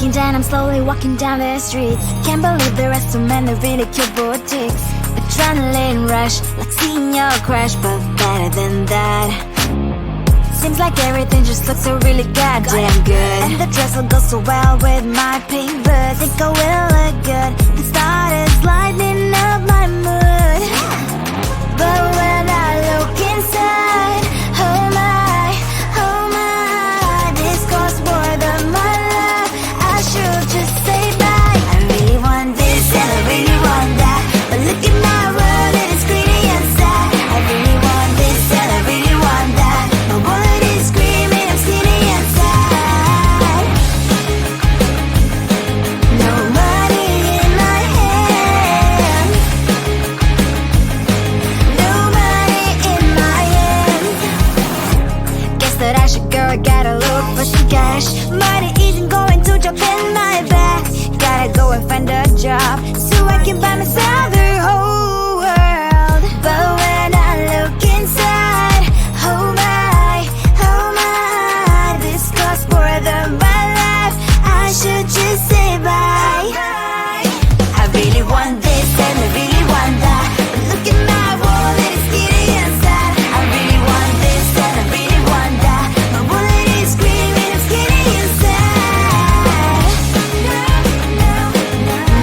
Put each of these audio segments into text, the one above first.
Breaking down, I'm slowly walking down the streets. Can't believe there are so many really cute boutiques. Adrenaline rush, like seeing your crush, but better than that. Seems like everything just looks so really goddamn good. And the dress will go so well with my pink boots. Think I will look good, the started lighting up my mood. But when I look inside, oh my, this costs more than my love. I should just say bye. I really want this and I really want that, but look at my world, it is greedy and sad. I really want this and I really want that. My wallet is screaming, I'm skinny and sad. No money in my hand, no money in my hand. Guess that I should go, I gotta look for some cash. Money isn't going to jump in my back. Gotta go and find a job so I can buy myself the whole world. But when I look inside, oh my, this costs more than my life. I should just say bye. I really want this and I really want that, but look at my wallet, it's skinny and sad. I really want this and I really want that. My wallet is screaming, I'm skinny and sad.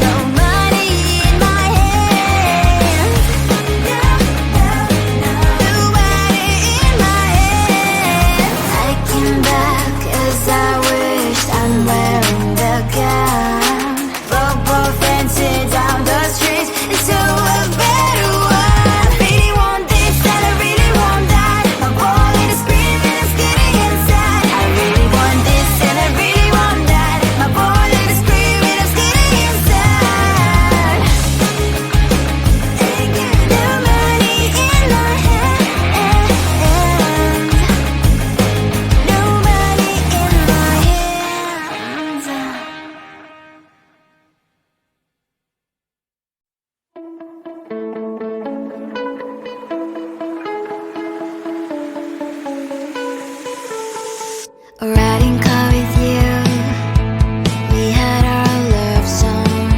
No money in my hand, no money in my hand. I came back as I wished, I'm wearing the gown. Football fancy down the streets into a better one. I really want this and I really want that. My wallet is screaming, I'm skinny and sad. I really want this and I really want that. My wallet is screaming, I'm skinny and sad. No money in my hand, no money in my hands. A riding car with you, we had our love song.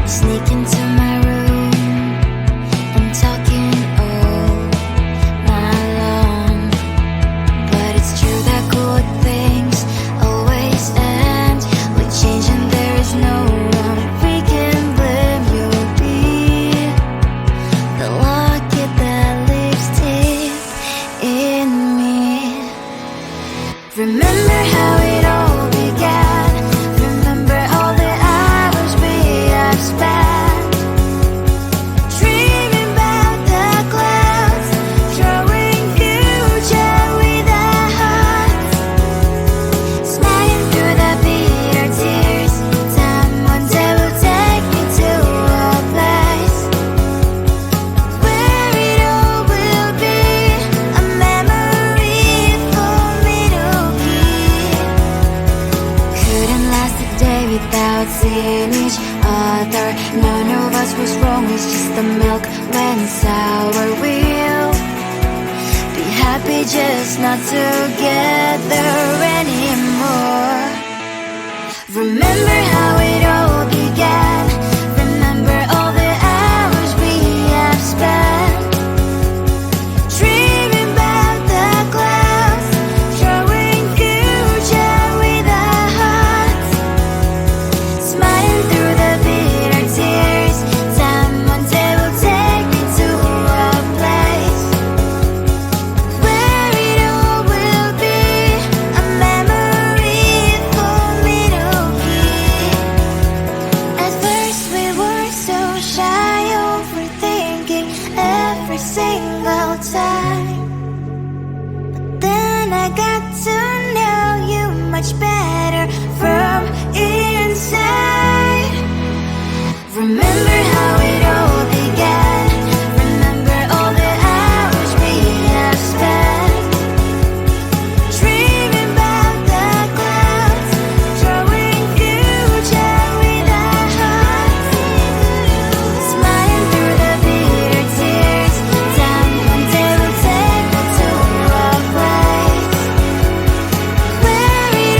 Sneak into my room and talking all night long. But it's true that good things always end with change, and there is no one we can blame. You'll be the locket that lives deep in me. Remember how it all began. Remember all the hours we have spent dreaming about the clouds, drawing future with our hearts, smiling through the bitter tears. Time one day will take me to a place where it all will be a memory for me to keep. Couldn't last a day without seeing each other. None of us was wrong, it's just the milk went sour. We'll be happy just not together anymore. Remember how it all began. Remember all the hours we have spent dreaming about the clouds, drawing future with our hearts, smiling through the bitter tears. Time one day will take me to a place where it all will be a memory for me to keep. At first we were so shy, overthinking every single time. But then I got to know you much better from inside. Remember how it all began. Remember all the hours we have spent dreaming about the clouds, drawing future with our hearts, smiling through the bitter tears. Time one day will take me to a place where it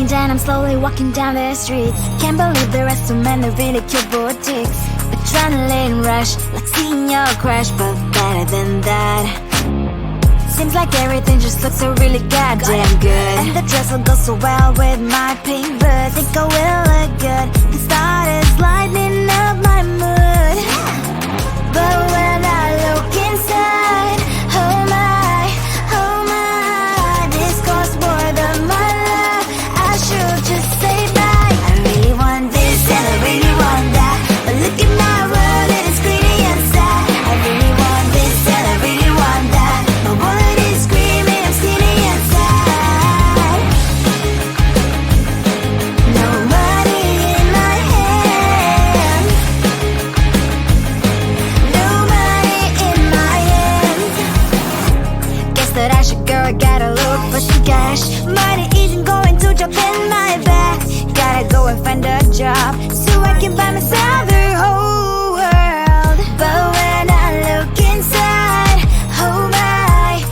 And then I'm slowly walking down the streets. Can't believe the rest of men are really cute boutiques. Adrenaline rush, like seeing your crush, but better than that. Seems like everything just looks so really goddamn good. And the dress will go so well with my pink boots. Think I will look good. The start is lighting up my mood. But when I look inside, oh my, this costs more than my love. I should just say bye. I really want this and I really want that, but look at my world, it is pretty and sad. I really want this and I really want that. My wallet is screaming, I'm skinny and sad. No money in my hand. No money in my hand. Guess that I should go, gotta look for some cash. Money isn't going to drop in my bag. Gotta go and find a job so I can buy myself the whole world. But when I look inside, oh my,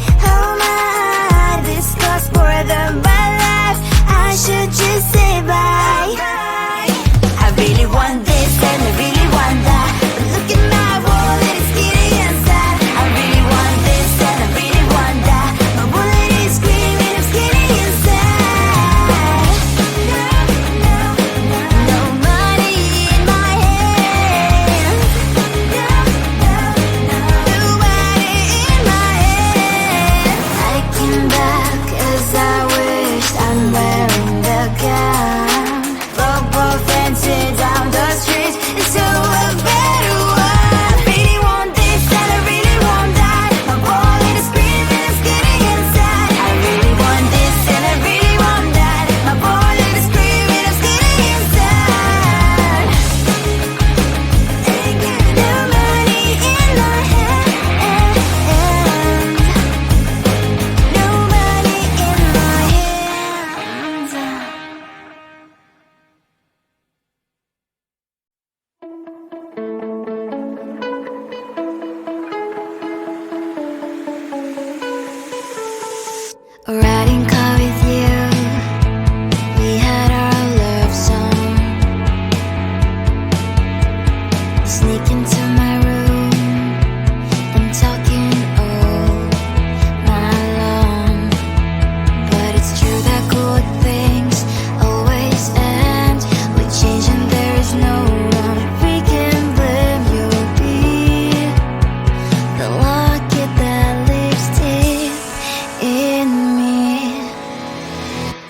this costs more than my life. I should just say bye. I really want this and I really want that, but look at my wallet, it's skinny and sad. I really want this and I really want that. My wallet is screaming, I'm skinny and sad. No money in my hand. No money in my hand. I came back as I wished. I'm wearing the gown. Robo fencing down the street into a better one. I really want this and I really want that. My wallet is screaming, I'm skinny and sad. I really want this and I really want that. My wallet is screaming, I'm skinny and sad. No money in my hand. No money in my hands. Riding car with you, we had our love song. Sneak into my room and talking all night long. But it's true that good things always end with change, and there is no one we can blame. You'll be the locket that lives deep in me.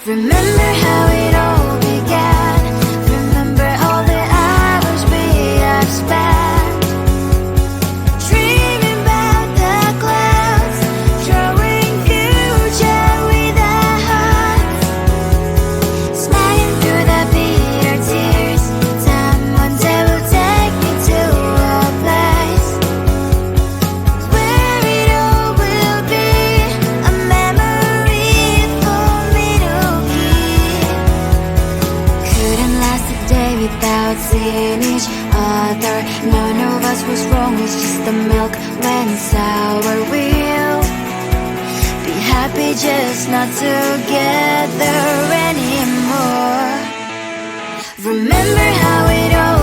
Remember how it all began. Remember all the hours we have spent dreaming about the clouds, drawing future with our hearts, smiling through the bitter tears. Time one day will take me to a place where it all will be a memory for me to keep. Couldn't last a day without seeing each other. None of us was wrong, it's just the milk went sour. We'll be happy just not together anymore. Remember how it all